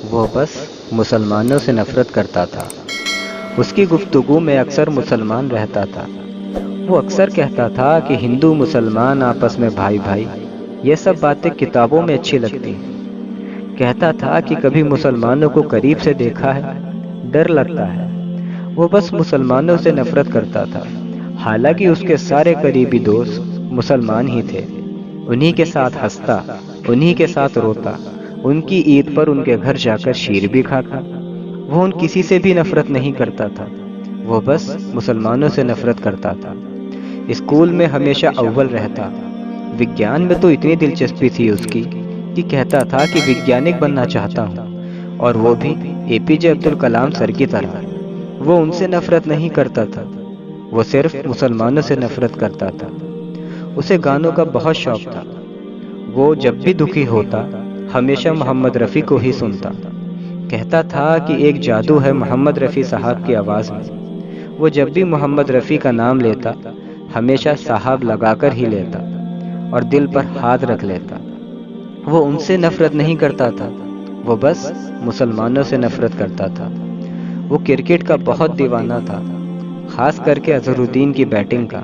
وہ بس مسلمانوں سے نفرت کرتا تھا۔ اس کی گفتگو میں اکثر مسلمان رہتا تھا۔ وہ اکثر کہتا تھا کہ ہندو مسلمان آپس میں بھائی بھائی، یہ سب باتیں کتابوں میں اچھی لگتی ہیں۔ کہتا تھا کہ کبھی مسلمانوں کو قریب سے دیکھا ہے، ڈر لگتا ہے۔ وہ بس مسلمانوں سے نفرت کرتا تھا، حالانکہ اس کے سارے قریبی دوست مسلمان ہی تھے۔ انہی کے ساتھ ہنستا، انہی کے ساتھ روتا، ان کی عید پر ان کے گھر جا کر شیر بھی کھاتا۔ وہ ان کسی سے بھی نفرت نہیں کرتا تھا، وہ بس مسلمانوں سے نفرت کرتا تھا۔ اسکول میں ہمیشہ اول رہتا۔ وگیان میں تو اتنی دلچسپی تھی اس کی کہ کہتا تھا کہ وگیانک بننا چاہتا ہوں، اور وہ بھی اے پی جے عبد الکلام سر کی طرح۔ وہ ان سے نفرت نہیں کرتا تھا، وہ صرف مسلمانوں سے نفرت کرتا تھا۔ اسے گانوں کا بہت شوق تھا۔ وہ جب بھی دکھی ہوتا ہمیشہ محمد رفیع کو ہی سنتا۔ کہتا تھا کہ ایک جادو ہے محمد رفیع صاحب کی آواز میں۔ وہ جب بھی محمد رفیع کا نام لیتا ہمیشہ صاحب لگا کر ہی لیتا اور دل پر ہاتھ رکھ لیتا۔ وہ ان سے نفرت نہیں کرتا تھا، وہ بس مسلمانوں سے نفرت کرتا تھا۔ وہ کرکٹ کا بہت دیوانہ تھا، خاص کر کے اظہر الدین کی بیٹنگ کا،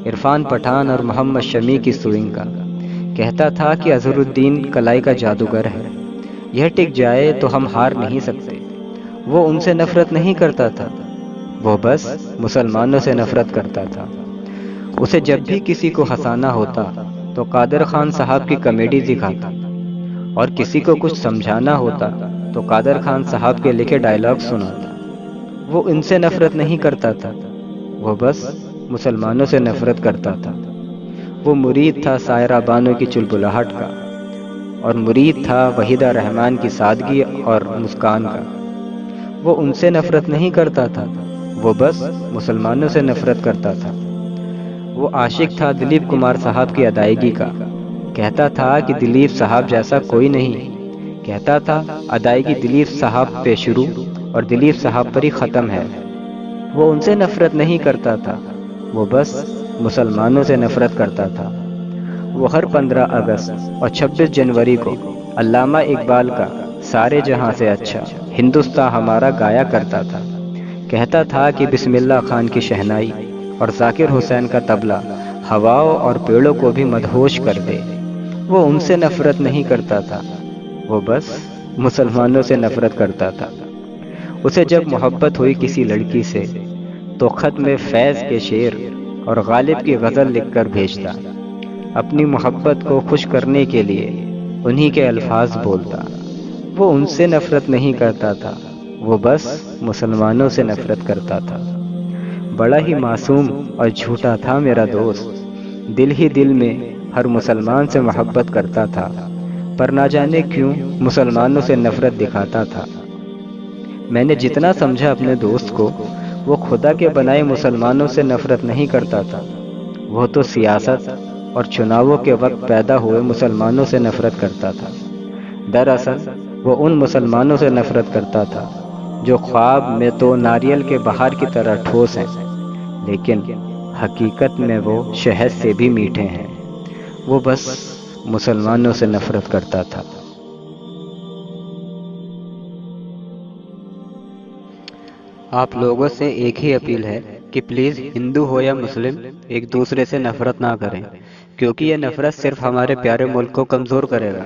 عرفان پٹھان اور محمد شمی کی سوئنگ کا۔ کہتا تھا کہ اظہر الدین کلائی کا جادوگر ہے، یہ ٹک جائے تو ہم ہار نہیں سکتے۔ وہ ان سے نفرت نہیں کرتا تھا، وہ بس مسلمانوں سے نفرت کرتا تھا۔ اسے جب بھی کسی کو ہنسانا ہوتا تو قادر خان صاحب کی کامیڈی دکھاتا، اور کسی کو کچھ سمجھانا ہوتا تو قادر خان صاحب کے لکھے ڈائلاگ سناتا۔ وہ ان سے نفرت نہیں کرتا تھا، وہ بس مسلمانوں سے نفرت کرتا تھا۔ وہ مرید تھا سائرہ بانو کی چلبلاہٹ کا، اور مرید تھا وحیدہ رحمان کی سادگی اور مسکان کا۔ وہ ان سے نفرت نہیں کرتا تھا، وہ بس مسلمانوں سے نفرت کرتا تھا۔ وہ عاشق تھا دلیپ کمار صاحب کی ادائیگی کا۔ کہتا تھا کہ دلیپ صاحب جیسا کوئی نہیں۔ کہتا تھا ادائیگی دلیپ صاحب پہ شروع اور دلیپ صاحب پر ہی ختم ہے۔ وہ ان سے نفرت نہیں کرتا تھا، وہ بس مسلمانوں سے نفرت کرتا تھا۔ وہ ہر 15 اگست اور 26 جنوری کو علامہ اقبال کا سارے جہاں سے اچھا ہندوستاں ہمارا گایا کرتا تھا۔ کہتا تھا کہ بسم اللہ خان کی شہنائی اور ذاکر حسین کا طبلہ ہواؤں اور پیڑوں کو بھی مدہوش کر دے۔ وہ ان سے نفرت نہیں کرتا تھا، وہ بس مسلمانوں سے نفرت کرتا تھا۔ اسے جب محبت ہوئی کسی لڑکی سے تو خط میں فیض کے شعر اور غالب کی غزل لکھ کر بھیجتا، اپنی محبت کو خوش کرنے کے لیے انہی کے الفاظ بولتا۔ وہ ان سے نفرت نہیں کرتا تھا، وہ بس مسلمانوں سے نفرت کرتا تھا۔ بڑا ہی معصوم اور جھوٹا تھا میرا دوست، دل ہی دل میں ہر مسلمان سے محبت کرتا تھا، پر نہ جانے کیوں مسلمانوں سے نفرت دکھاتا تھا۔ میں نے جتنا سمجھا اپنے دوست کو، وہ خدا کے بنائے مسلمانوں سے نفرت نہیں کرتا تھا، وہ تو سیاست اور چناووں کے وقت پیدا ہوئے مسلمانوں سے نفرت کرتا تھا۔ دراصل وہ ان مسلمانوں سے نفرت کرتا تھا جو خواب میں تو ناریل کے بہار کی طرح ٹھوس ہیں، لیکن حقیقت میں وہ شہد سے بھی میٹھے ہیں۔ وہ بس مسلمانوں سے نفرت کرتا تھا۔ آپ لوگوں سے ایک ہی اپیل ہے کہ پلیز ہندو ہو یا مسلم ایک دوسرے سے نفرت نہ کریں، کیونکہ یہ نفرت صرف ہمارے پیارے ملک کو کمزور کرے گا۔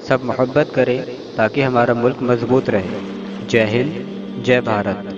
سب محبت کریں تاکہ ہمارا ملک مضبوط رہے۔ جے ہند، جے بھارت۔